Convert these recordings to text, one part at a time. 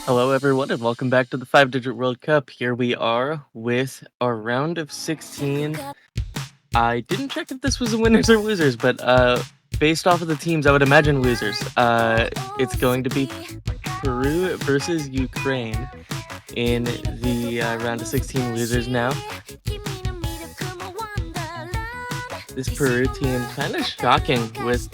Hello, everyone, and welcome back to the Five Digit World Cup. Here we are with our round of 16. I didn't check if this was the winners or losers, but based off of the teams, I would imagine losers. It's going to be Peru versus Ukraine in the round of 16 losers now. This Peru team kind of shocking with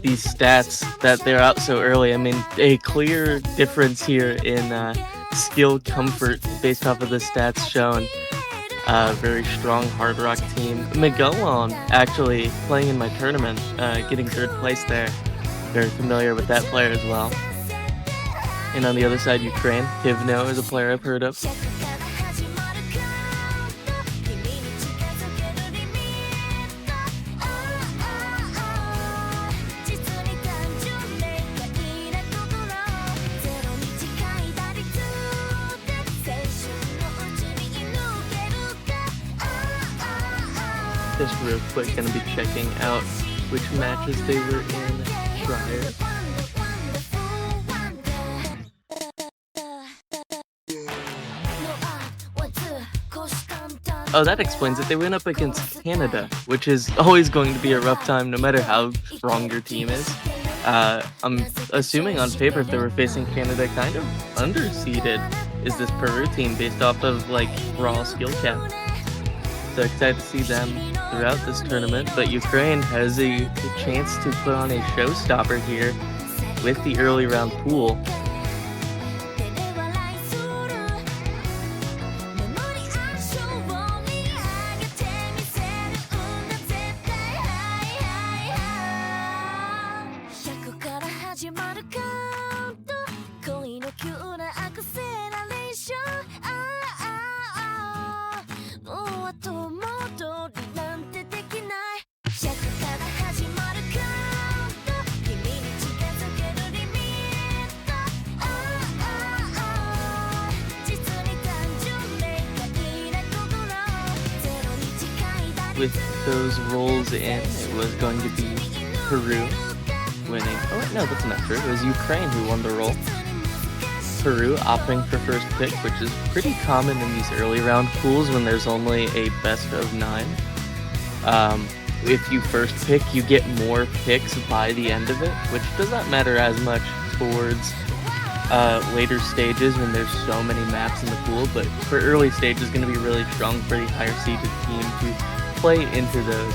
these stats that they're out so early. I mean, a clear difference here in skill comfort based off of the stats shown. Very strong Hard Rock team. Miguelon actually playing in my tournament, getting third place there. Very familiar with that player as well. And on the other side, Ukraine. Tivno is a player I've heard of. Just real quick, gonna be checking out which matches they were in prior. Oh, that explains it. They went up against Canada, which is always going to be a rough time no matter how strong your team is. I'm assuming on paper if they were facing Canada, kind of underseeded is this Peru team based off of like raw skill cap. So excited to see them throughout this tournament, but Ukraine has a chance to put on a showstopper here with the early round pool. With those rolls in, it was going to be Peru winning. Oh, no, that's not true. It was Ukraine who won the roll. Peru opting for first pick, which is pretty common in these early round pools when there's only a best of 9. If you first pick, you get more picks by the end of it, which does not matter as much towards later stages when there's so many maps in the pool, but for early stages, it's going to be really strong for the higher seeded team to play into those.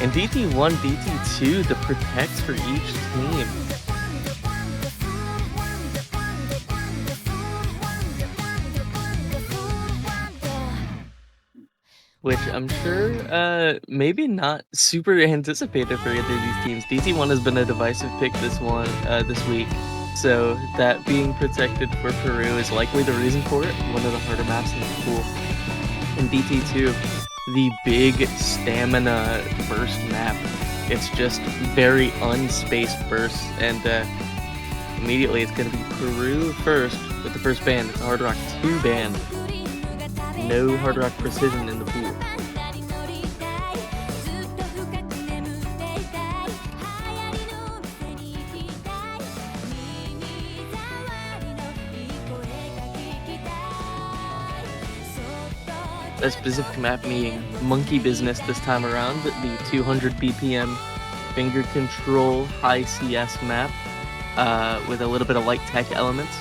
And DT1, DT2, the protects for each team. Which I'm sure maybe not super anticipated for either of these teams. DT1 has been a divisive pick this week. So that being protected for Peru is likely the reason for it. One of the harder maps in the pool. And DT2, the big stamina burst map. It's just very unspaced bursts, and immediately it's going to be Peru first with the first ban. It's a Hard Rock 2 ban. No Hard Rock precision in the pool. A specific map being Monkey Business this time around, the 200 BPM finger control high CS map with a little bit of light tech elements,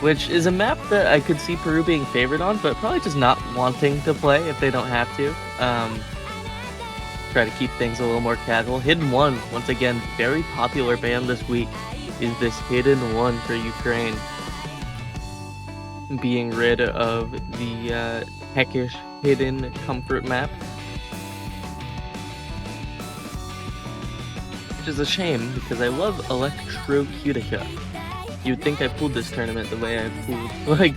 which is a map that I could see Peru being favored on, but probably just not wanting to play if they don't have to. Try to keep things a little more casual. Hidden 1, once again, very popular ban this week, is this Hidden 1 for Ukraine. Being rid of the heckish hidden comfort map, which is a shame because I love Electrocutica. You'd think I pulled this tournament the way I pulled, I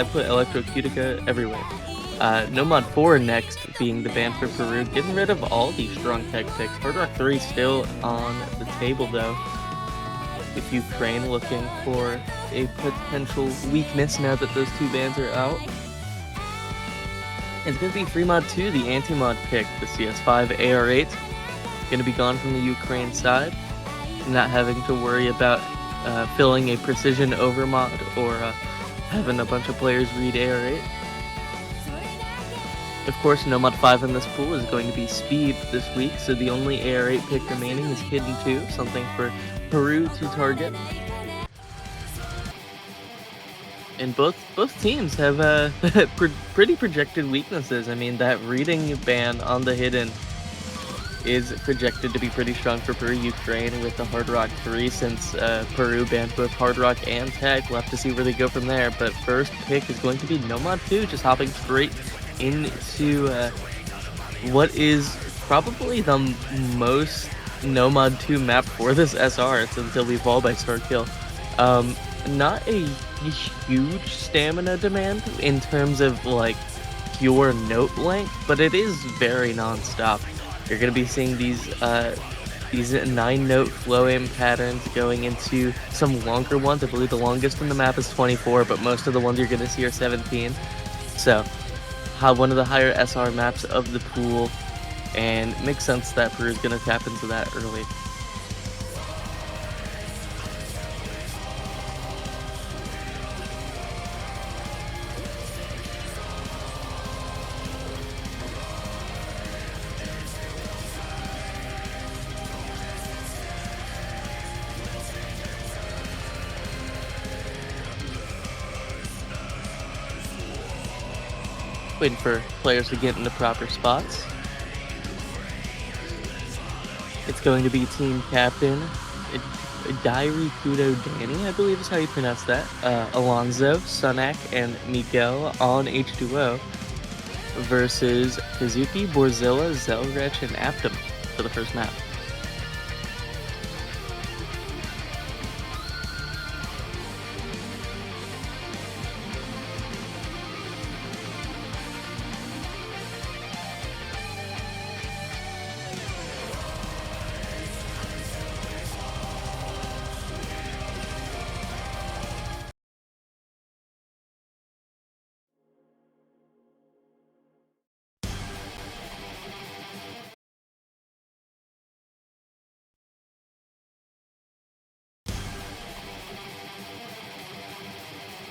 put Electrocutica everywhere. Nomad 4 next being the ban for Peru, getting rid of all these strong tech picks. Hard Rock 3 still on the table though. With Ukraine looking for a potential weakness now that those two bans are out. It's going to be Free Mod 2, the anti-mod pick, the CS5 AR8. Going to be gone from the Ukraine side. Not having to worry about filling a precision over mod or having a bunch of players read AR8. Of course, no mod 5 in this pool is going to be speed this week, so the only AR8 pick remaining is Hidden 2, something for Peru to target. And both teams have pretty projected weaknesses. I mean, that reading ban on the Hidden is projected to be pretty strong for Peru Ukraine with the Hard Rock 3, since Peru banned both Hard Rock and Tech. We'll have to see where they go from there, but first pick is going to be Nomad 2, just hopping straight into what is probably the most Nomad 2 map for this SR. It's until we fall by Starkill. Not a huge stamina demand in terms of like pure note length, but it is very non-stop. You're gonna be seeing these 9-note flow aim patterns going into some longer ones. I believe the longest in the map is 24, but most of the ones you're gonna see are 17. So, one of the higher SR maps of the pool, and it makes sense that Peru is gonna tap into that early. Waiting for players to get into proper spots. It's going to be team captain Diary Kudo Danny, I believe is how you pronounce that. Alonzo, Sunak, and Miguel on H2O versus Kazuki, Borzilla, Zelrech, and Aptum for the first map.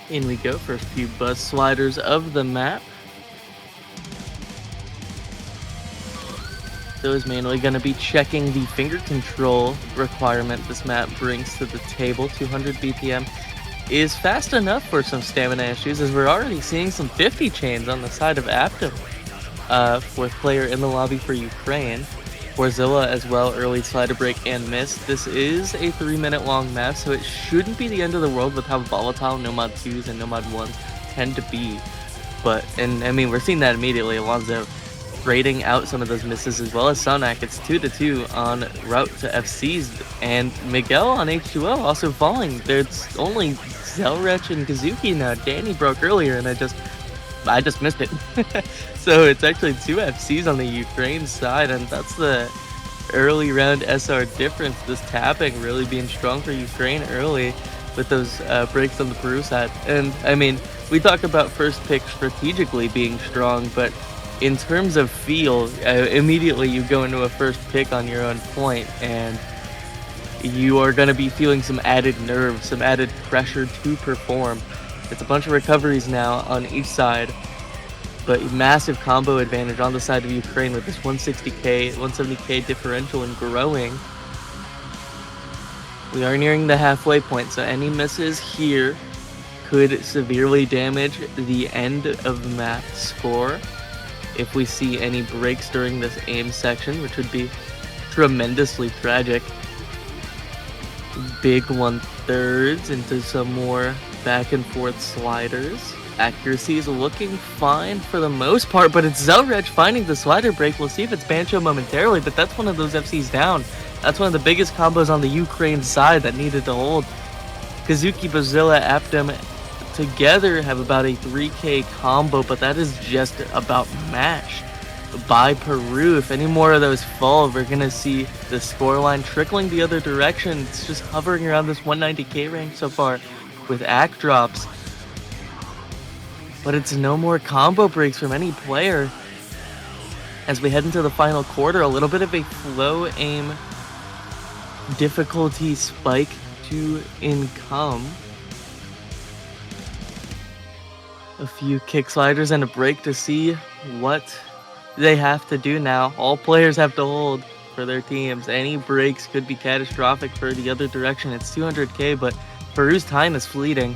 In we go for a few buzz sliders of the map. So is manually going to be checking the finger control requirement this map brings to the table. 200 BPM is fast enough for some stamina issues, as we're already seeing some 50 chains on the side of Aptum. Fourth player in the lobby for Ukraine. Borzilla as well, early slider break and miss. This is a 3-minute long map, so it shouldn't be the end of the world with how volatile Nomad 2s and Nomad 1s tend to be. And I mean, we're seeing that immediately. Alonzo grading out some of those misses, as well as Sunak. It's 2-2 on route to FCs, and Miguel on H2O also falling. There's only Zelrech and Kazuki now. Danny broke earlier, and I just missed it. So it's actually 2 FCs on the Ukraine side, and that's the early round SR difference. This tapping really being strong for Ukraine early with those breaks on the Peru side. And I mean, we talk about first pick strategically being strong, but in terms of feel, immediately you go into a first pick on your own point, and you are going to be feeling some added nerve, some added pressure to perform. It's a bunch of recoveries now on each side, but massive combo advantage on the side of Ukraine with this 160k, 170k differential and growing. We are nearing the halfway point, so any misses here could severely damage the end of the map score if we see any breaks during this aim section, which would be tremendously tragic. Big 1/3 into some more back and forth sliders. Accuracy is looking fine for the most part, but it's Zelrech finding the slider break. We'll see if it's Bancho momentarily, but that's one of those FCs down. That's one of the biggest combos on the Ukraine side that needed to hold. Kazuki, Borzilla, Aptum together have about a 3k combo, but that is just about matched by Peru. If any more of those fall, we're going to see the scoreline trickling the other direction. It's just hovering around this 190k range so far with ACK drops. But it's no more combo breaks from any player. As we head into the final quarter, a little bit of a flow aim difficulty spike to income. A few kick sliders and a break to see what they have to do now. All players have to hold for their teams. Any breaks could be catastrophic for the other direction. It's 200k, but Peru's time is fleeting.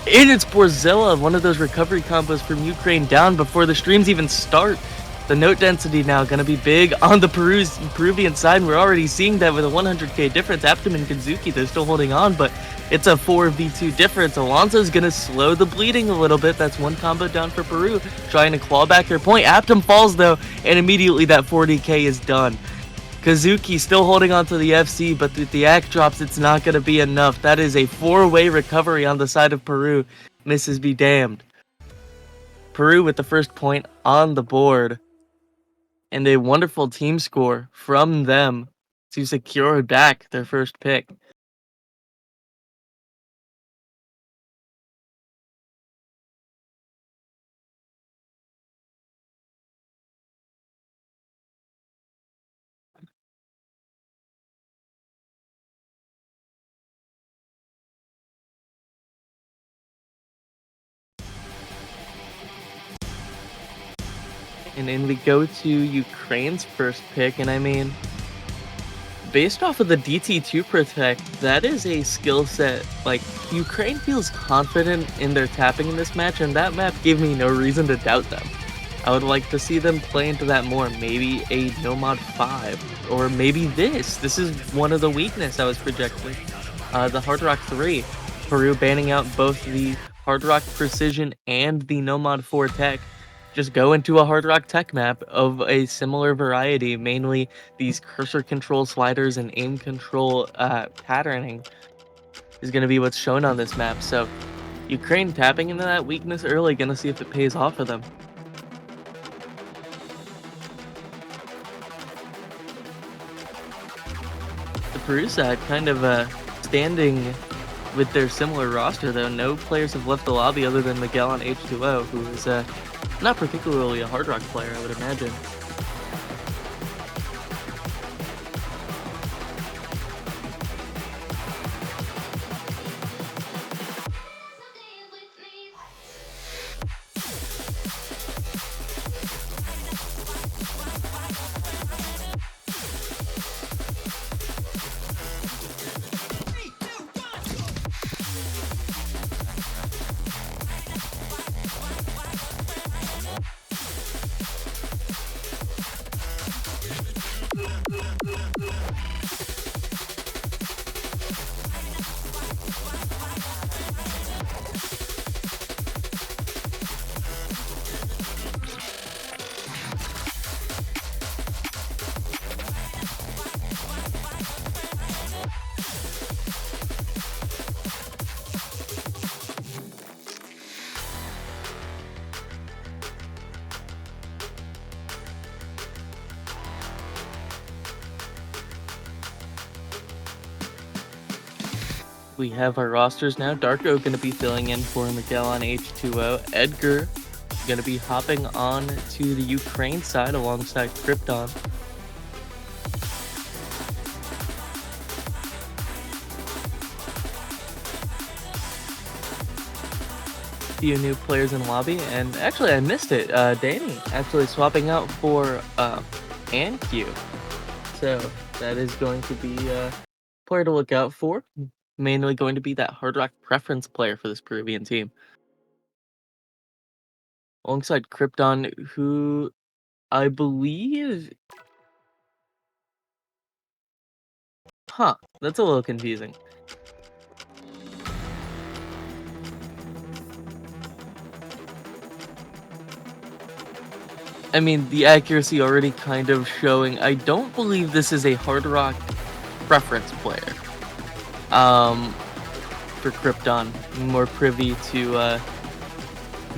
And it's Borzilla, one of those recovery combos from Ukraine, down before the streams even start. The note density now going to be big on the Peruvian side, and we're already seeing that with a 100k difference. Aptum and Kazuki, they're still holding on, but it's a 4v2 difference. Alonso's going to slow the bleeding a little bit. That's one combo down for Peru, trying to claw back their point. Aptum falls, though, and immediately that 40k is done. Kazuki still holding on to the FC, but with the act drops, it's not going to be enough. That is a 4-way recovery on the side of Peru. Misses be damned. Peru with the first point on the board. And a wonderful team score from them to secure back their first pick. And then we go to Ukraine's first pick, and I mean, based off of the DT2 Protect, that is a skill set, like, Ukraine feels confident in their tapping in this match, and that map gave me no reason to doubt them. I would like to see them play into that more, maybe a no mod 5, or maybe this. This is one of the weakness I was projecting. The Hard Rock 3, Peru banning out both the Hard Rock Precision and the no mod 4 tech. Just go into a Hard Rock tech map of a similar variety, mainly these cursor control sliders and aim control patterning is going to be what's shown on this map. So Ukraine tapping into that weakness early, going to see if it pays off for them. The Peru side kind of standing with their similar roster, though. No players have left the lobby other than Miguel on H2O, who is not particularly a Hard Rock player, I would imagine. We have our rosters now. Darko going to be filling in for Miguel on H2O. Edgar going to be hopping on to the Ukraine side alongside Krypton. Few new players in lobby, and actually I missed it. Danny actually swapping out for Q. So that is going to be a player to look out for. Mainly going to be that Hard Rock preference player for this Peruvian team. Alongside Krypton, who I believe... that's a little confusing. I mean, the accuracy already kind of showing. I don't believe this is a Hard Rock preference player. For Krypton, more privy to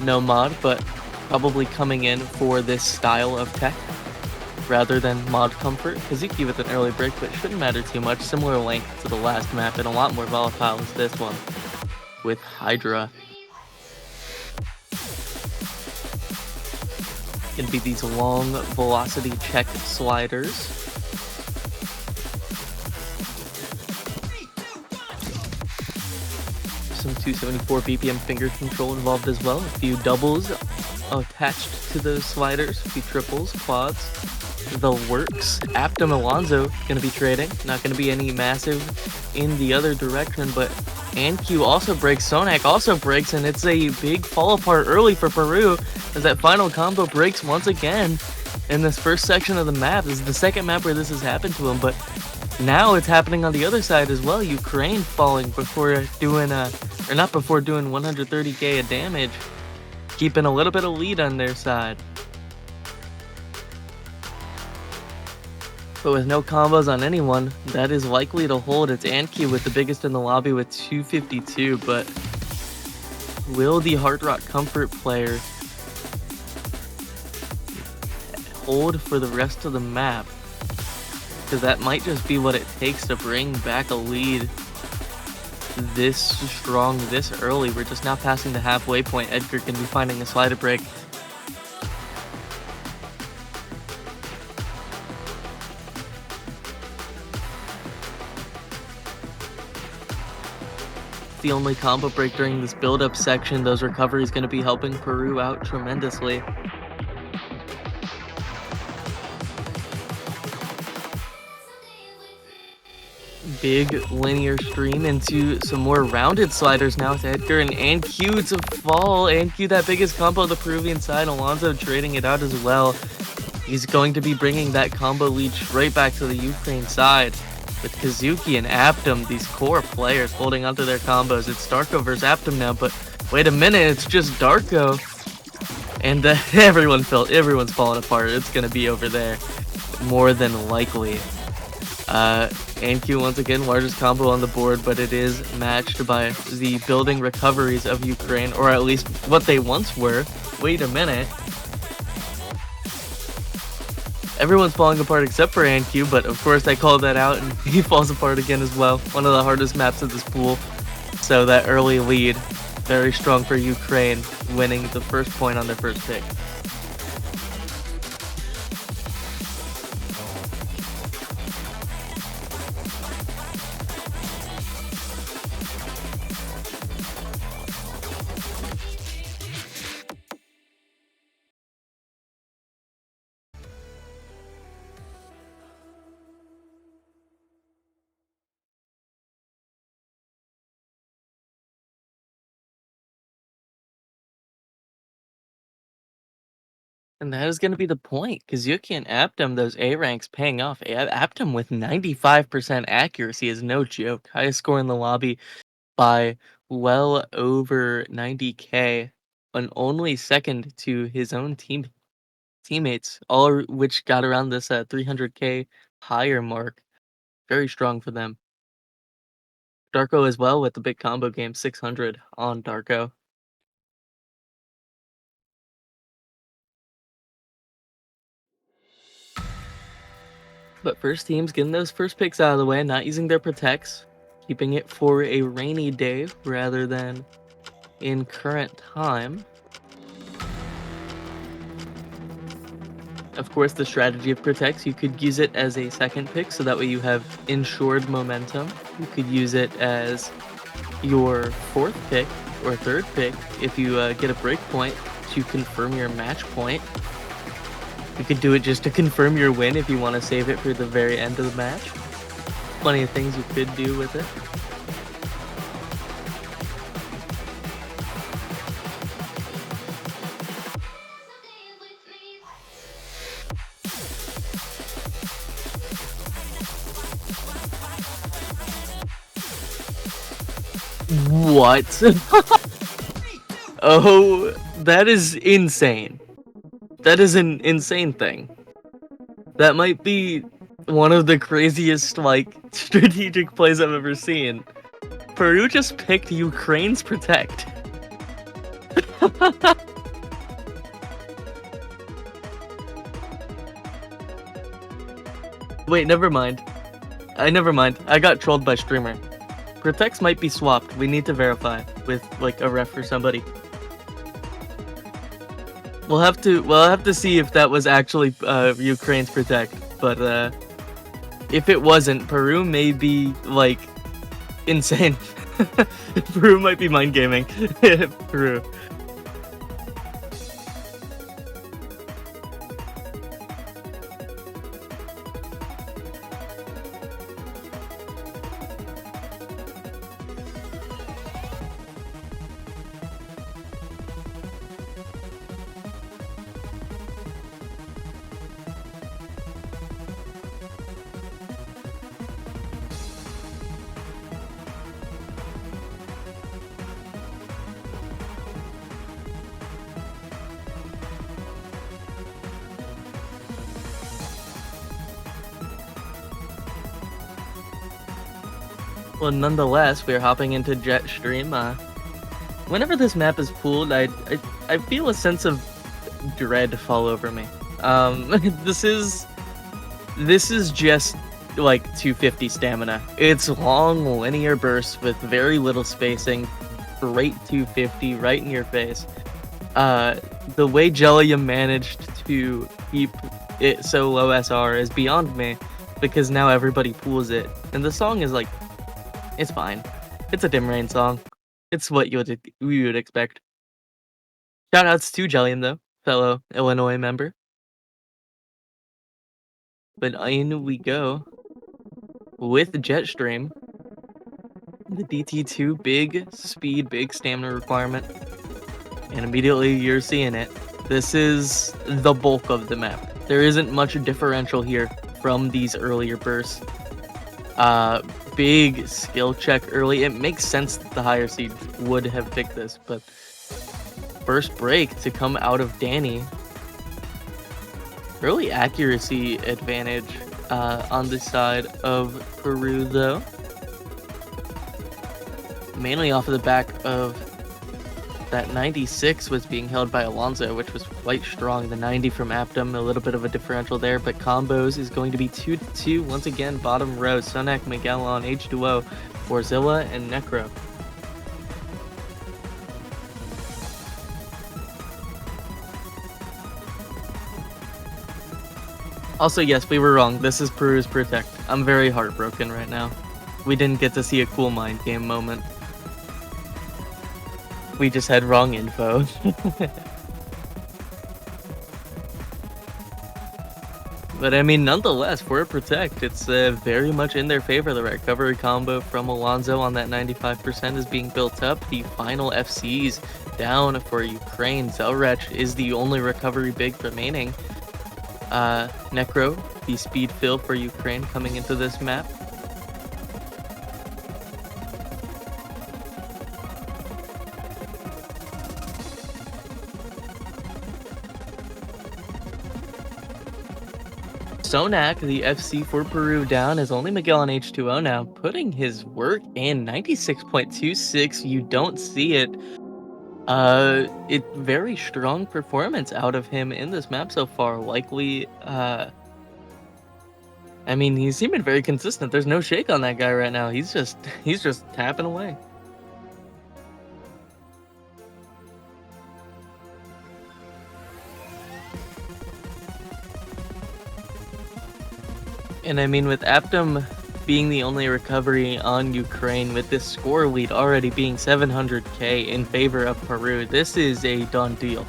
no mod, but probably coming in for this style of tech rather than mod comfort. Kazuki with an early break, but shouldn't matter too much. Similar length to the last map and a lot more volatile as this one with Hydra. Gonna be these long velocity check sliders. Some 274 BPM finger control involved as well. A few doubles attached to those sliders, a few triples, quads. The works. Aptum Alonso gonna be trading. Not gonna be any massive in the other direction, but Anq also breaks, Sonak also breaks, and it's a big fall apart early for Peru as that final combo breaks once again in this first section of the map. This is the second map where this has happened to him, but now it's happening on the other side as well. Ukraine falling before doing or not before doing 130k of damage, keeping a little bit of lead on their side. But with no combos on anyone, that is likely to hold. It's Anq with the biggest in the lobby with 252, but will the Hard Rock Comfort player hold for the rest of the map? Because that might just be what it takes to bring back a lead this strong, this early. We're just now passing the halfway point. Edgar can be finding a slider break. The only combo break during this build-up section. Those recoveries going to be helping Peru out tremendously. Big linear stream into some more rounded sliders now with Edgar and Anq to fall. Anq, that biggest combo on the Peruvian side. Alonso trading it out as well. He's going to be bringing that combo lead right back to the Ukraine side. With Kazuki and Aptum, these core players holding onto their combos. It's Darko versus Aptum now, but wait a minute, it's just Darko. And everyone's falling apart. It's going to be over there, more than likely. Anq once again, largest combo on the board, but it is matched by the building recoveries of Ukraine, or at least what they once were. Wait a minute. Everyone's falling apart except for Anq, but of course I called that out and he falls apart again as well. One of the hardest maps of this pool. So that early lead, very strong for Ukraine, winning the first point on their first pick. And that is going to be the point. Kazuki and Aptum, those A ranks paying off. Aptum with 95% accuracy is no joke. Highest score in the lobby by well over 90k, and only second to his own teammates, all which got around this 300k higher mark. Very strong for them. Darko as well with the big combo game, 600 on Darko. But first team's getting those first picks out of the way, not using their protects, keeping it for a rainy day rather than in current time. Of course, the strategy of protects, you could use it as a second pick, so that way you have ensured momentum. You could use it as your fourth pick or third pick if you get a break point to confirm your match point. You could do it just to confirm your win if you want to save it for the very end of the match. Plenty of things you could do with it. What? Oh, that is insane. That is an insane thing. That might be one of the craziest, like, strategic plays I've ever seen. Peru just picked Ukraine's protect. Wait, never mind. Never mind. I got trolled by streamer. Protects might be swapped. We need to verify with, like, a ref or somebody. we'll have to see if that was actually Ukraine's protect, but if it wasn't, Peru may be like insane. Peru might be mind gaming. Peru. Well, nonetheless, we're hopping into Jetstream. Whenever this map is pooled, I feel a sense of dread fall over me. This is just like 250 stamina. It's long linear bursts with very little spacing, straight 250 right in your face. The way Jellium managed to keep it so low SR is beyond me, because now everybody pools it, and the song is like, it's fine. It's a dim rain song. It's what you would expect. Shoutouts to Jellium though, fellow Illinois member. But in we go with Jetstream, the DT2 big speed, big stamina requirement, and immediately you're seeing it. This is the bulk of the map. There isn't much differential here from these earlier bursts. Big skill check early. It makes sense that the higher seed would have picked this, but first break to come out of Danny. Early accuracy advantage on the side of Peru, though. Mainly off of the back of that 96 was being held by Alonso, which was quite strong. The 90 from Aptum, a little bit of a differential there, but combos is going to be 2-2. Once again, bottom row, Sonak, Miguel on H2O, Borzilla, and Necro. Also, yes, we were wrong. This is Peru's Protect. I'm very heartbroken right now. We didn't get to see a cool mind game moment. We just had wrong info. But I mean, nonetheless, for a Protect, it's very much in their favor. The recovery combo from Alonso on that 95% is being built up. The final FCs down for Ukraine. Zelrech is the only recovery big remaining. Necro, the speed fill for Ukraine coming into this map. Sonak, the FC for Peru down, is only Miguel on H2O now, putting his work in. 96.26, you don't see it. It very strong performance out of him in this map so far. Likely, I mean, he's seeming very consistent. There's no shake on that guy right now. He's just tapping away. And I mean, with Aptum being the only recovery on Ukraine, with this score lead already being 700k in favor of Peru, this is a done deal.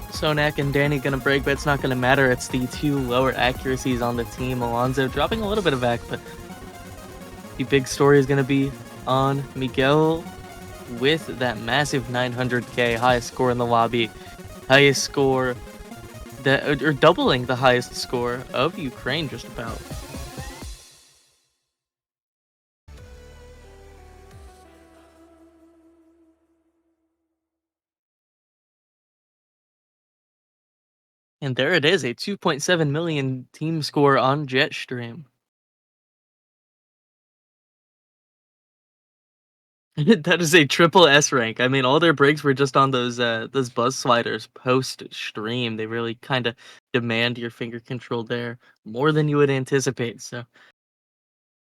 Sonak and Danny gonna break, but it's not gonna matter. It's the two lower accuracies on the team. Alonso dropping a little bit of back, but the big story is gonna be on Miguel with that massive 900k, highest score in the lobby, highest score that, or doubling the highest score of Ukraine just about. And there it is, a 2.7 million team score on Jetstream. That is a triple S rank. I mean, all their breaks were just on those buzz sliders post stream. They really kind of demand your finger control there more than you would anticipate. So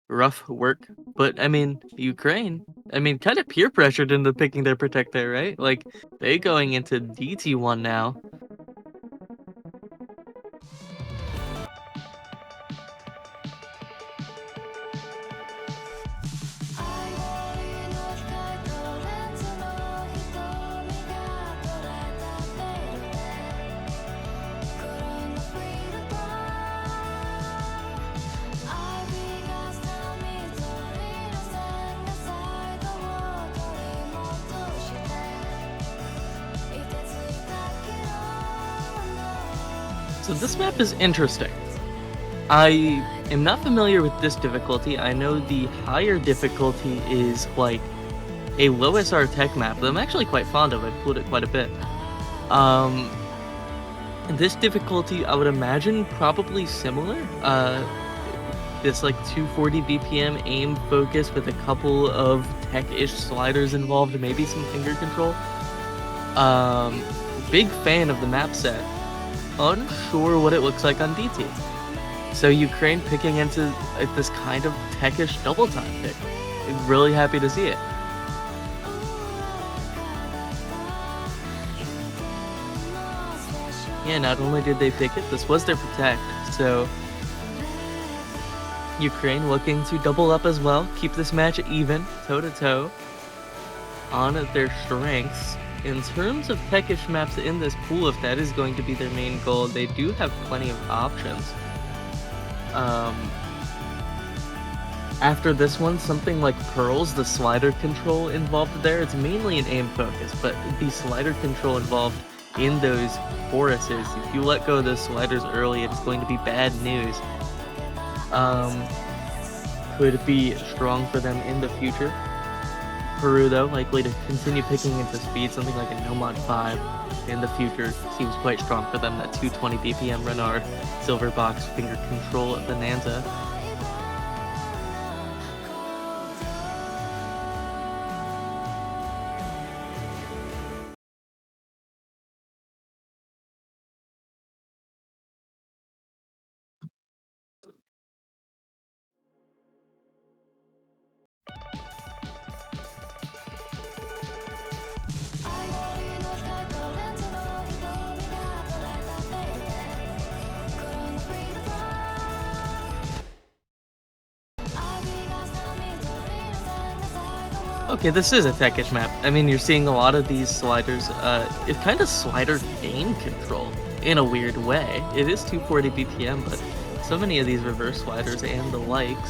rough work. But I mean, Ukraine, I mean, kind of peer pressured into picking their protector, right? Like they going into DT1 now. So this map is interesting. I am not familiar with this difficulty. I know the higher difficulty is like a low SR tech map that I'm actually quite fond of. I've played it quite a bit. Um, this difficulty, I would imagine, probably similar. This like 240 BPM aim focus with a couple of tech-ish sliders involved, maybe some finger control. Big fan of the map set. Unsure what it looks like on DT. So Ukraine picking into this kind of techish double time pick. Really happy to see it. Yeah, not only did they pick it, this was their protect. So Ukraine looking to double up as well, keep this match even, toe to toe, on their strengths. In terms of techish maps in this pool, if that is going to be their main goal, they do have plenty of options. After this one, something like Pearls, the slider control involved there, it's mainly an aim focus, but the slider control involved in those choruses, if you let go of those sliders early, it's going to be bad news. Could be strong for them in the future. Peru, though, likely to continue picking into speed, something like a Nomad 5 in the future seems quite strong for them. That 220 BPM Renard, Silver Box, Finger Control Bonanza. Okay, this is a techish map. I mean, you're seeing a lot of these sliders. It's kind of slider gain control in a weird way. It is 240 BPM, but so many of these reverse sliders and the likes.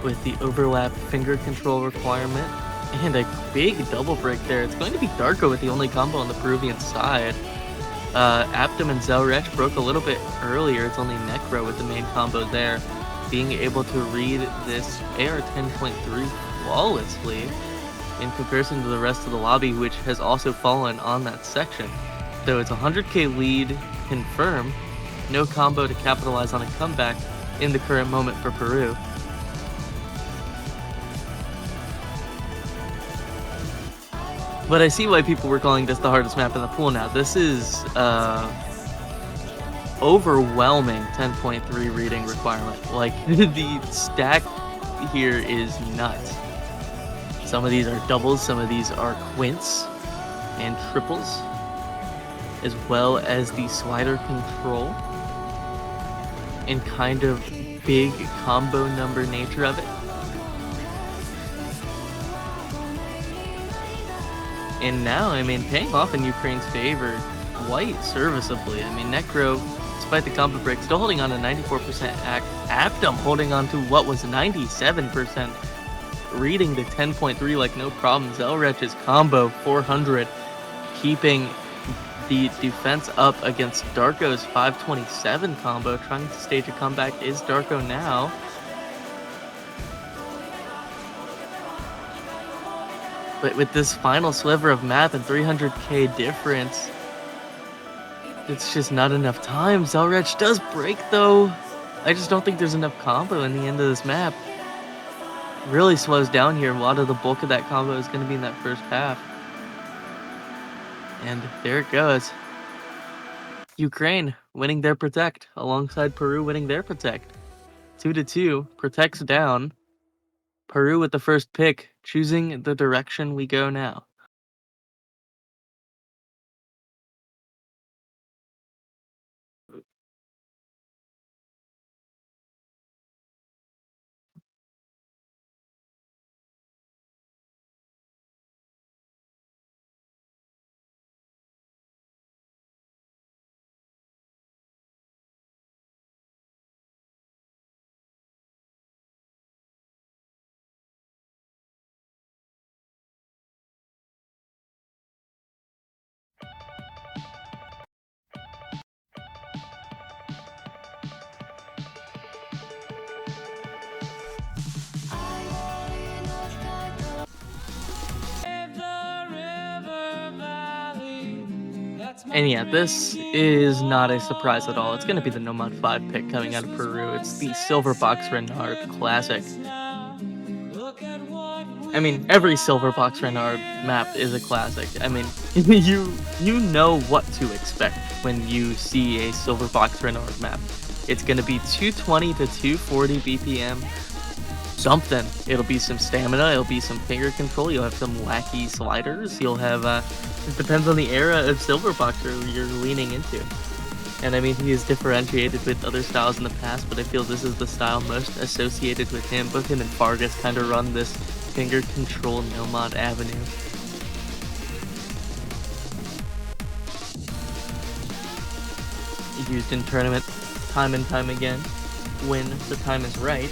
With the overlap finger control requirement and a big double break there. It's going to be Darko with the only combo on the Peruvian side. Aptum and Zelrech broke a little bit earlier. It's only Necro with the main combo there. Being able to read this AR 10.3 flawlessly in comparison to the rest of the lobby, which has also fallen on that section. So it's a 100k lead confirmed. No combo to capitalize on a comeback in the current moment for Peru. But I see why people were calling this the hardest map in the pool now. This is overwhelming 10.3 reading requirement. Like, the stack here is nuts. Some of these are doubles, some of these are quints and triples, as well as the slider control and kind of big combo number nature of it. And now, I mean, paying off in Ukraine's favor quite serviceably. I mean, Necro, despite the combo break, still holding on to 94% Aptum holding on to what was 97%, reading the 10.3 like no problem. Zelrech's combo 400, keeping the defense up against Darko's 527 combo. Trying to stage a comeback is Darko now. But with this final sliver of map and 300k difference, It's just not enough time. Zelrech does break though. I just don't think there's enough combo in the end of this map. Really slows down here. A lot of the bulk of that combo is going to be in that first half. And there it goes. Ukraine winning their Protect alongside Peru winning their Protect. 2-2. Protect's down. Peru with the first pick, choosing the direction we go now. And yeah, this is not a surprise at all. It's going to be the Nomad 5 pick coming out of Peru. It's the Silver Box Renard Classic. I mean, every Silver Box Renard map is a classic. I mean, you know what to expect when you see a Silver Box Renard map. It's going to be 220 to 240 BPM. Something. It'll be some stamina, it'll be some finger control, you'll have some wacky sliders, you'll have, it depends on the era of Silver Boxer you're leaning into. And I mean, he is differentiated with other styles in the past, but I feel this is the style most associated with him. Both him and Fargus kind of run this finger control Nomad avenue. Used in tournament time and time again, when the time is right.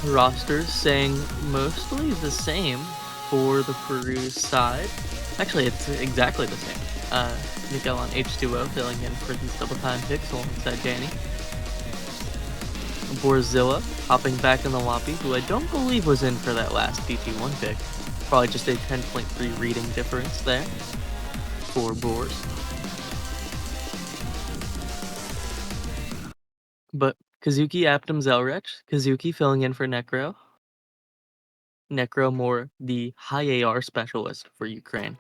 Rosters saying mostly the same for the Peru side. Actually, it's exactly the same. Miguel on H2O filling in for these double time picks alongside Danny. Borzilla hopping back in the lobby, who I don't believe was in for that last DT1 pick. Probably just a 10.3 reading difference there for Bors. But Kazuki Aptum Zelrech, Kazuki filling in for Necro. Necro more the high AR specialist for Ukraine.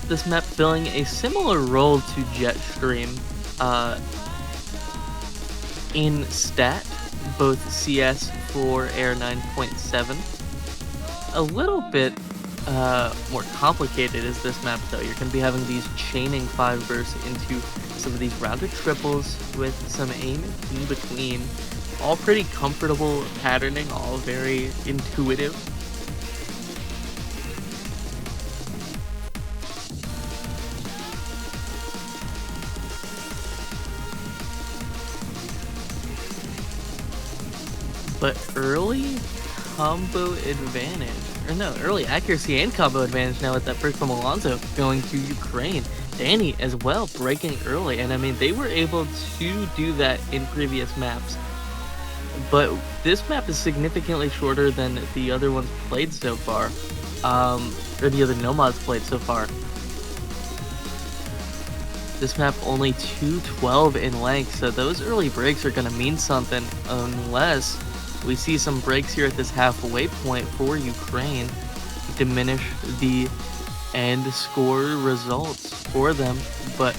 This map filling a similar role to Jetstream in stat, both CS for Air 9.7. A little bit more complicated is this map though. You're going to be having these chaining 5 bursts into some of these rounded triples with some aim in between. All pretty comfortable patterning, all very intuitive. But early combo advantage, or no, early accuracy and combo advantage now with that pick from Alonso going to Ukraine. Danny as well breaking early, and I mean, they were able to do that in previous maps. But this map is significantly shorter than the other ones played so far, or the other Nomads played so far. This map only 212 in length, so those early breaks are going to mean something unless we see some breaks here at this halfway point for Ukraine, diminish the end score results for them. But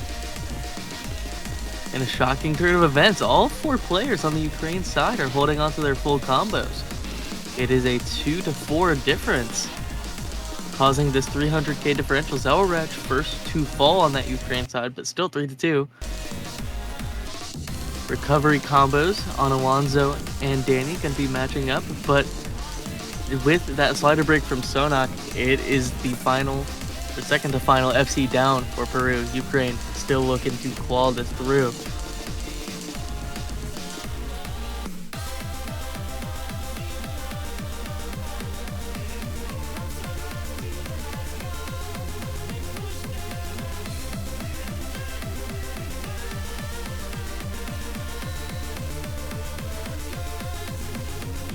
in a shocking turn of events, all 4 players on the Ukraine side are holding on to their full combos. It is a 2-4 difference, causing this 300k differential. Zelrech first to fall on that Ukraine side, but still 3-2. recovery combos on Alonso and Danny can be matching up, but with that slider break from Sonak, it is the final, the second to final FC down for Peru. Ukraine still looking to claw this through.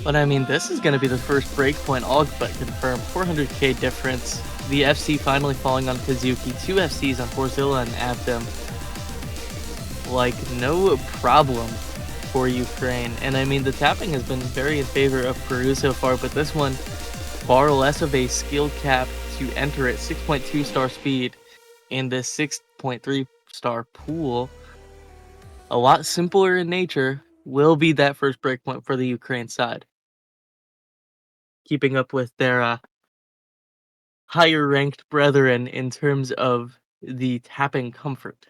But I mean, this is going to be the first breakpoint all but confirmed. 400k difference. The FC finally falling on Kazuki. 2 FCs on Borzilla and Abdom. Like, no problem for Ukraine. And I mean, the tapping has been very in favor of Peru so far, but this one, far less of a skill cap to enter at 6.2 star speed in this 6.3 star pool. A lot simpler in nature will be that first breakpoint for the Ukraine side. Keeping up with their higher ranked brethren in terms of the tapping comfort.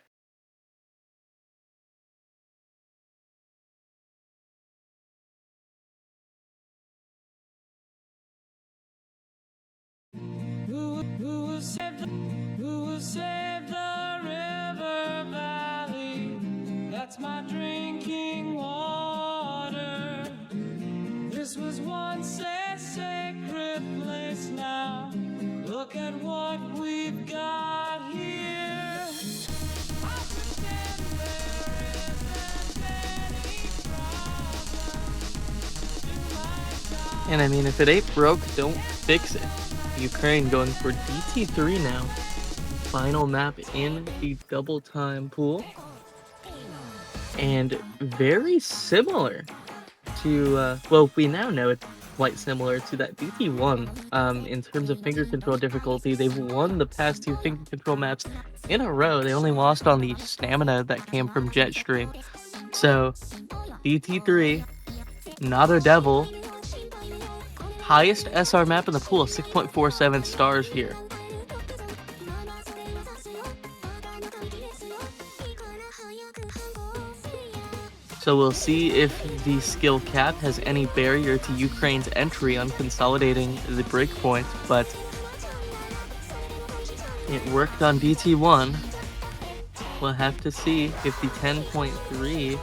Who will save the river valley? That's my drinking water. This was once a sacred place now. Look at what we've got here. I'll pretend there isn't any problem. Do my job. And I mean, if it ain't broke, don't fix it. Ukraine going for DT3 now. Final map in the double time pool. And very similar to, well, we now know it's quite similar to that DT1 in terms of finger control difficulty. They've won the past 2 finger control maps in a row. They only lost on the stamina that came from Jetstream. So, DT3, not a devil. Highest SR map in the pool, 6.47 stars here. So we'll see if the skill cap has any barrier to Ukraine's entry on consolidating the breakpoint, but it worked on DT1. We'll have to see if the 10.3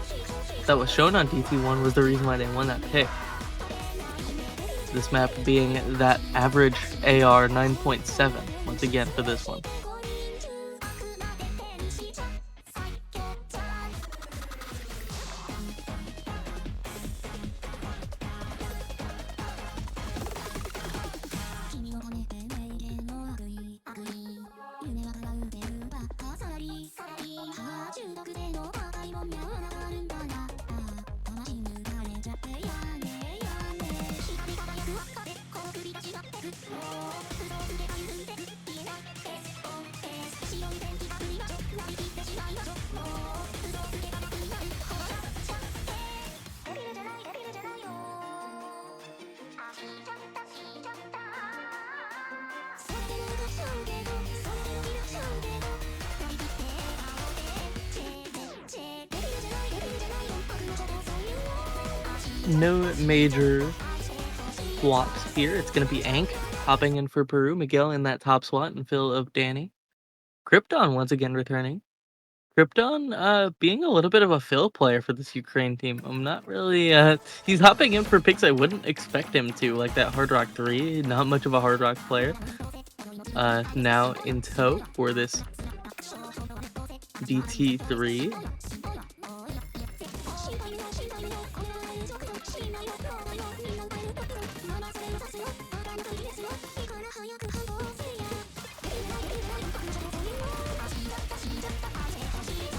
that was shown on DT1 was the reason why they won that pick. This map being that average AR 9.7 once again for this one. No major swaps here. It's going to be Ank hopping in for Peru, Miguel in that top slot, and fill of Danny. Krypton once again returning. Krypton being a little bit of a fill player for this Ukraine team. I'm not really he's hopping in for picks I wouldn't expect him to, like that Hard Rock 3, not much of a Hard Rock player. Now in tow for this DT3.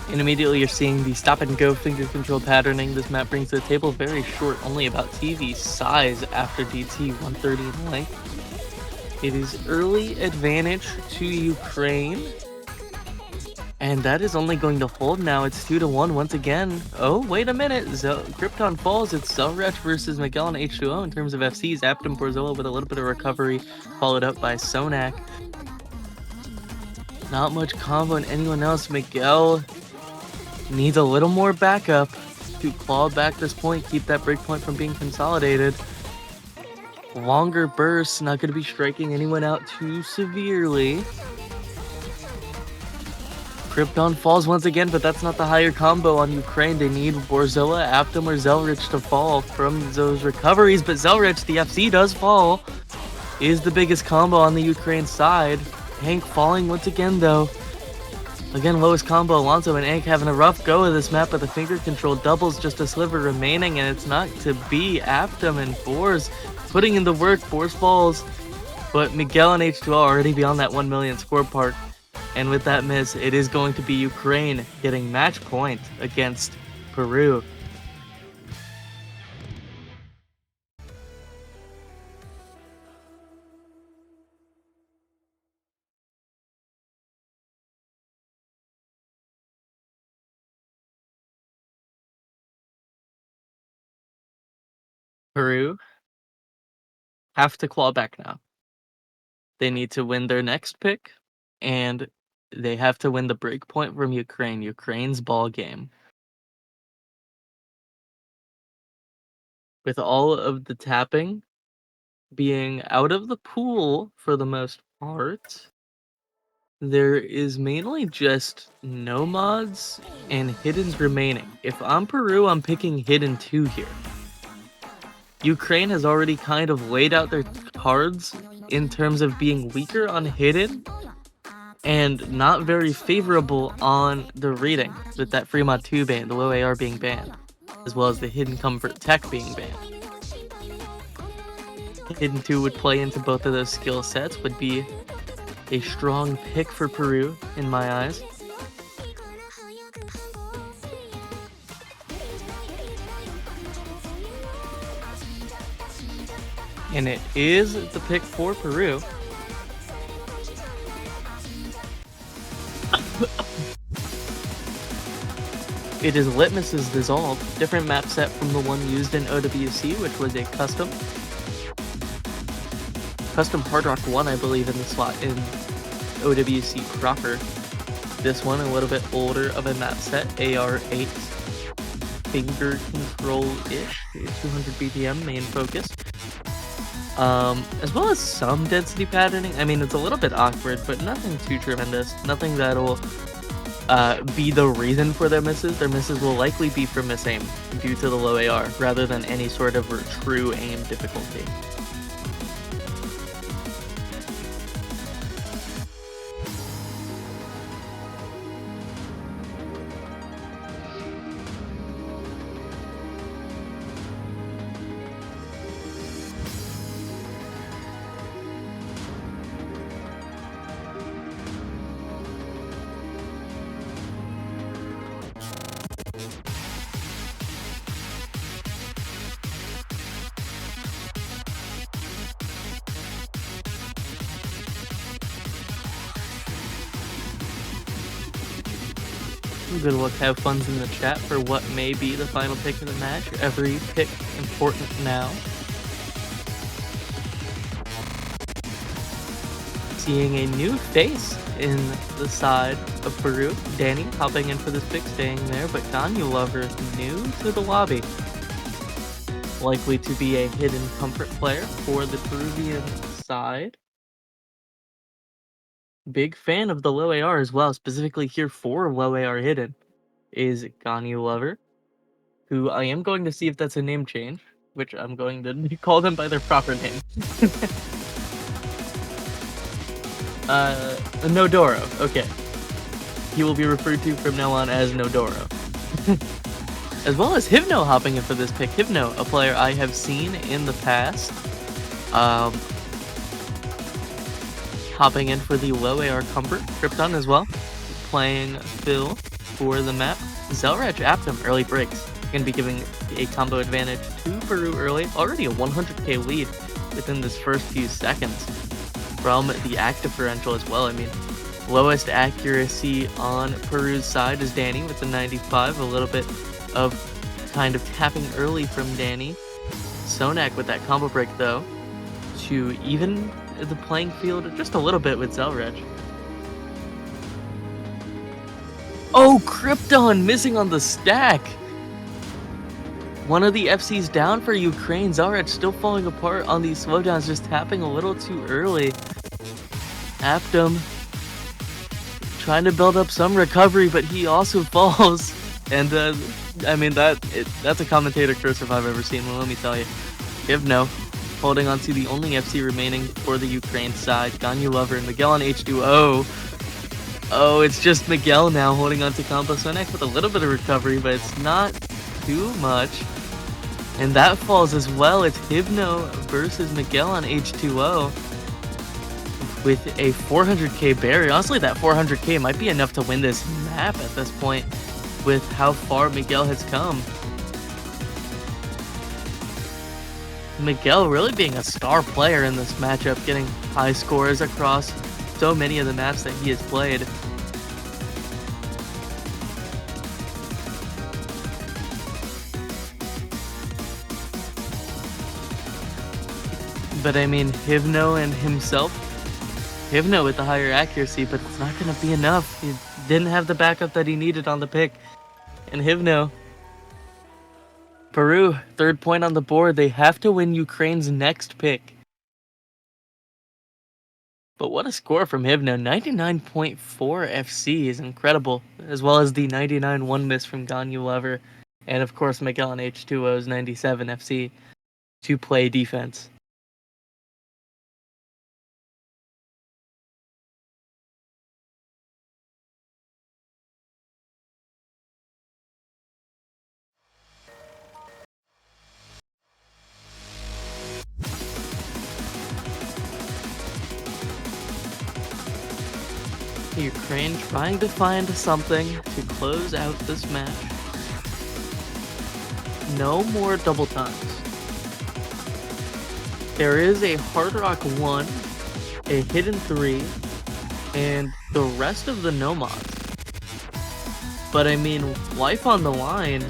And immediately you're seeing the stop and go finger control patterning. This map brings the table very short, only about TV size after DT 130 in length. It is early advantage to Ukraine. And that is only going to hold now. It's 2-1 once again. Oh, wait a minute. Krypton falls. It's Zelrech versus Miguel and H2O in terms of FCs. Aptum Borzilla with a little bit of recovery, followed up by Sonak. Not much combo on anyone else. Miguel needs a little more backup. to claw back this point, keep that break point from being consolidated. Longer bursts, not going to be striking anyone out too severely. Krypton falls once again, but that's not the higher combo on Ukraine. They need Borzoa, Aptum, or Zelrich to fall from those recoveries, but Zelrich, the FC, does fall. Is the biggest combo on the Ukraine side. Hank falling once again, though. Again, lowest combo, Alonso and Hank having a rough go of this map, but the finger control doubles just a sliver remaining, and it's not to be. Aptum and Bors putting in the work. Bors falls, but Miguel and H2O already beyond that 1 million score park. And with that miss, it is going to be Ukraine getting match point against Peru. Peru have to claw back now. They need to win their next pick, and they have to win the break point from Ukraine. Ukraine's ball game. With all of the tapping being out of the pool for the most part, there is mainly just nomads and hiddens remaining. If I'm Peru, I'm picking hidden 2 here. Ukraine has already kind of laid out their cards in terms of being weaker on hidden and not very favorable on the rating, with that Fremont 2 ban, the low AR being banned, as well as the hidden comfort tech being banned. Hidden 2 would play into both of those skill sets, would be a strong pick for Peru in my eyes. And it is the pick for Peru. It is Litmus's Dissolve, different map set from the one used in OWC, which was a custom Hard Rock 1, I believe, in the slot in OWC proper. This one, a little bit older of a map set, AR8, finger control-ish, 200 BPM main focus. As well as some density patterning. I mean, it's a little bit awkward, but nothing too tremendous. Nothing that'll be the reason for their misses. Their misses will likely be from misaim due to the low AR, rather than any sort of true aim difficulty. Good luck, have funds in the chat for what may be the final pick of the match. Every pick important now. Seeing a new face in the side of Peru. Danny hopping in for this pick, staying there, but Ganyu Lover new to the lobby. Likely to be a hidden comfort player for the Peruvian side. Big fan of the low AR as well, specifically here for low AR hidden, is Ganyu Lover, who I am going to see if that's a name change, which I'm going to call them by their proper name. Nodoro, okay. He will be referred to from now on as Nodoro. As well as Hyvno hopping in for this pick. Hyvno, a player I have seen in the past. Hopping in for the low AR comfort. Krypton as well. Playing Phil for the map. Zelraj Aptum, early breaks. Gonna be giving a combo advantage to Peru early. Already a 100k lead within this first few seconds from the act differential as well. I mean, lowest accuracy on Peru's side is Danny with the 95. A little bit of kind of tapping early from Danny. Sonak with that combo break though, to even the playing field just a little bit with Zelraj. Oh, Krypton missing on the stack! One of the FCs down for Ukraine. Zarec still falling apart on these slowdowns, just tapping a little too early. Aptum trying to build up some recovery, but he also falls. And I mean that's a commentator curse if I've ever seen one. Let me tell you. Givno holding on to the only FC remaining for the Ukraine side. Ganyu Lover and Miguel on H2O. Oh, it's just Miguel now holding on to Combo Sonek with a little bit of recovery, but it's not too much. And that falls as well. It's Hivno versus Miguel on H2O with a 400k barrier. Honestly, that 400k might be enough to win this map at this point with how far Miguel has come. Miguel really being a star player in this matchup, getting high scores across so many of the maps that he has played. But I mean, Hivno and himself, Hivno with the higher accuracy, but it's not going to be enough. He didn't have the backup that he needed on the pick. And Hivno, Peru, 3rd point on the board. They have to win Ukraine's next pick. But what a score from Hivno. 99.4 FC is incredible, as well as the 99 1 miss from Ganyu Lover. And of course, Miguel on H2O's 97 FC to play defense. Ukraine trying to find something to close out this match. No more double times. There is a Hard Rock 1, a Hidden 3, and the rest of the Nomads. But I mean, life on the line,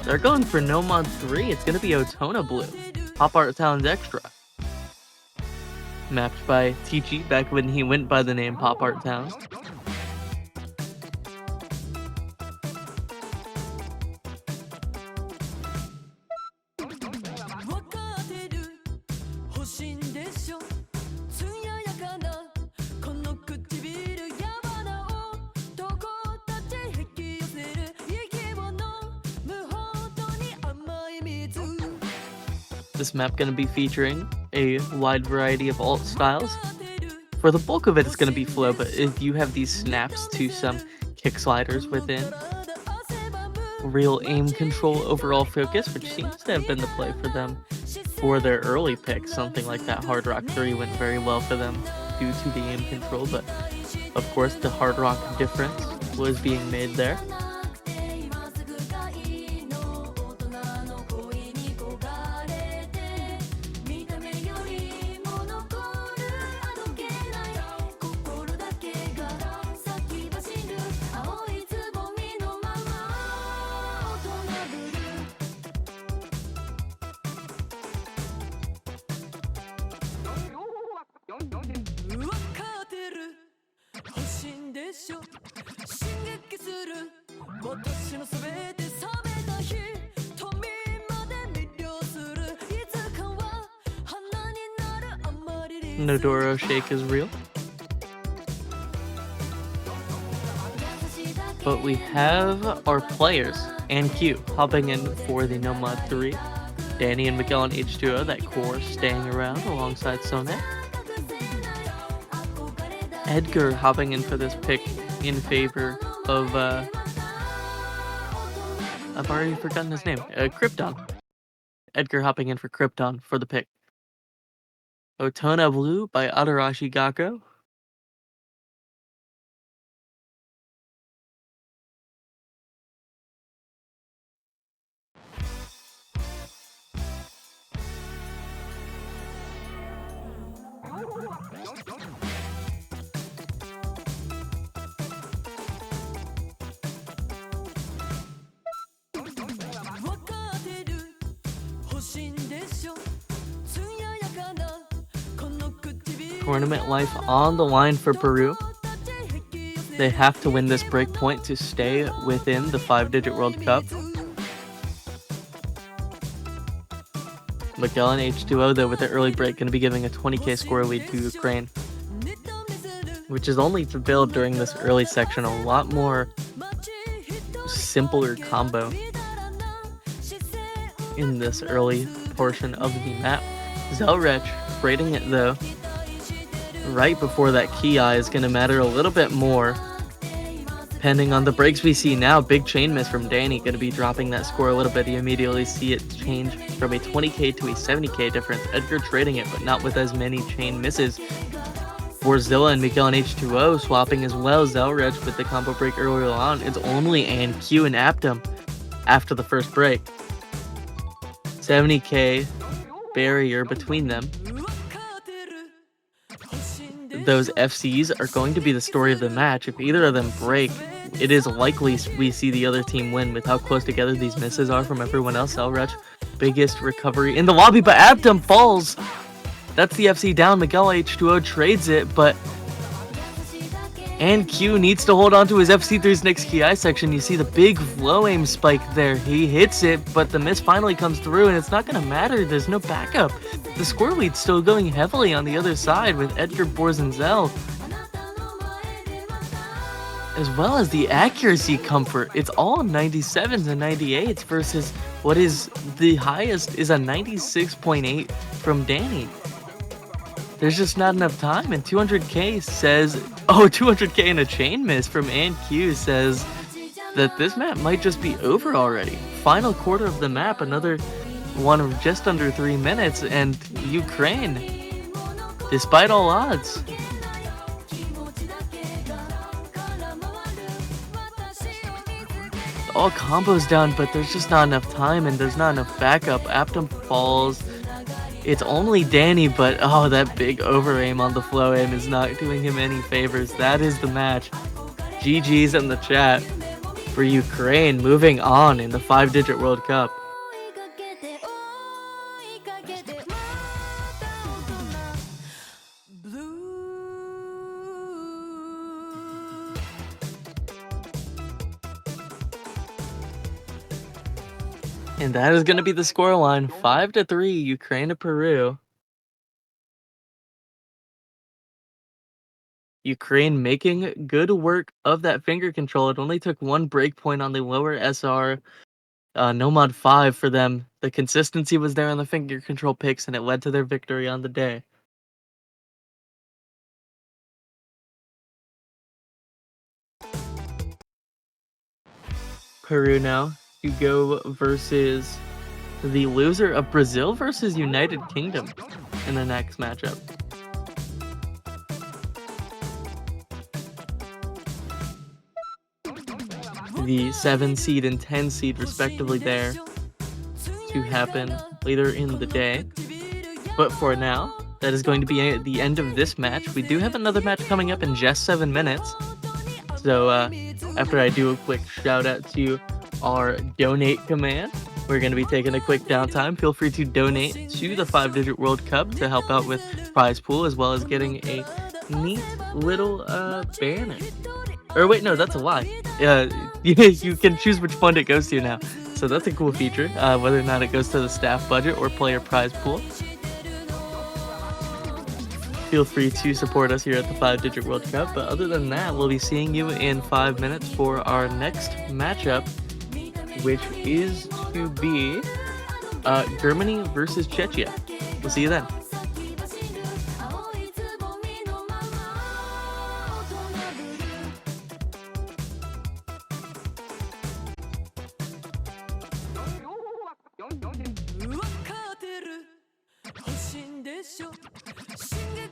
they're going for Nomad 3. It's going to be Otona Blue. Pop Art Sounds Extra. Mapped by TG back when he went by the name Pop Art Town. This map going to be featuring a wide variety of alt styles. For the bulk of it, it's going to be flow, but if you have these snaps to some kick sliders within, real aim control, overall focus, which seems to have been the play for them for their early picks. Something like that Hard Rock 3 went very well for them due to the aim control, but of course the Hard Rock difference was being made there. Nodoro Shake is real. But we have our players and Q hopping in for the Nomad 3. Danny and Miguel on H2O, that core staying around alongside Sonek. Edgar hopping in for this pick in favor of, I've already forgotten his name, Krypton. Edgar hopping in for Krypton for the pick. Otona Blue by Adarashi Gakko. Tournament life on the line for Peru. They have to win this break point to stay within the 5-digit World Cup. Miguel and H2O, though, with the early break, going to be giving a 20k score lead to Ukraine, which is only to build during this early section a lot more simpler combo in this early portion of the map. Zelrech raiding it, though, right before that key eye is going to matter a little bit more. Depending on the breaks we see now, big chain miss from Danny, going to be dropping that score a little bit. You immediately see it change from a 20k to a 70k difference. Edgar trading it, but not with as many chain misses. For Zilla and Miguel and H2O swapping as well. Zelrech with the combo break earlier on. It's only AnQ and Aptum after the first break. 70k barrier between them. Those FCs are going to be the story of the match. If either of them break, it is likely we see the other team win with how close together these misses are from everyone else. Zelrech, biggest recovery in the lobby, but Aptum falls. That's the FC down. Miguel H2O trades it, but AnQ needs to hold on to his FC through his next KI section. You see the big low aim spike there. He hits it, but the miss finally comes through, and it's not going to matter. There's no backup. The score lead's still going heavily on the other side with Edgar, Bors, and Zell, as well as the accuracy comfort. It's all 97s and 98s versus what is the highest is a 96.8 from Danny. There's just not enough time, and 200k says, 200k and a chain miss from AnQ says that this map might just be over already. Final quarter of the map, another one of just under 3 minutes, and Ukraine, despite all odds, all combos down, but there's just not enough time and there's not enough backup. Aptum falls. It's only Danny, but that big over aim on the flow aim is not doing him any favors. That is the match. GG's in the chat for Ukraine, moving on in the 5-digit World Cup. And that is going to be the scoreline, 5-3, Ukraine to Peru. Ukraine making good work of that finger control. It only took one break point on the lower SR, no mod 5 for them. The consistency was there on the finger control picks, and it led to their victory on the day. Peru now. You go versus the loser of Brazil versus United Kingdom in the next matchup. The 7 seed and 10 seed respectively there to happen later in the day. But for now, that is going to be the end of this match. We do have another match coming up in just 7 minutes. So after I do a quick shout out to our donate command, we're going to be taking a quick downtime. Feel free to donate to the 5-digit World Cup to help out with prize pool, as well as getting a neat little banner. Or wait, no, that's a lie. You can choose which fund it goes to now. So that's a cool feature, whether or not it goes to the staff budget or player prize pool. Feel free to support us here at the 5-digit World Cup. But other than that, we'll be seeing you in 5 minutes for our next matchup, which is to be Germany versus Czechia. We'll see you then.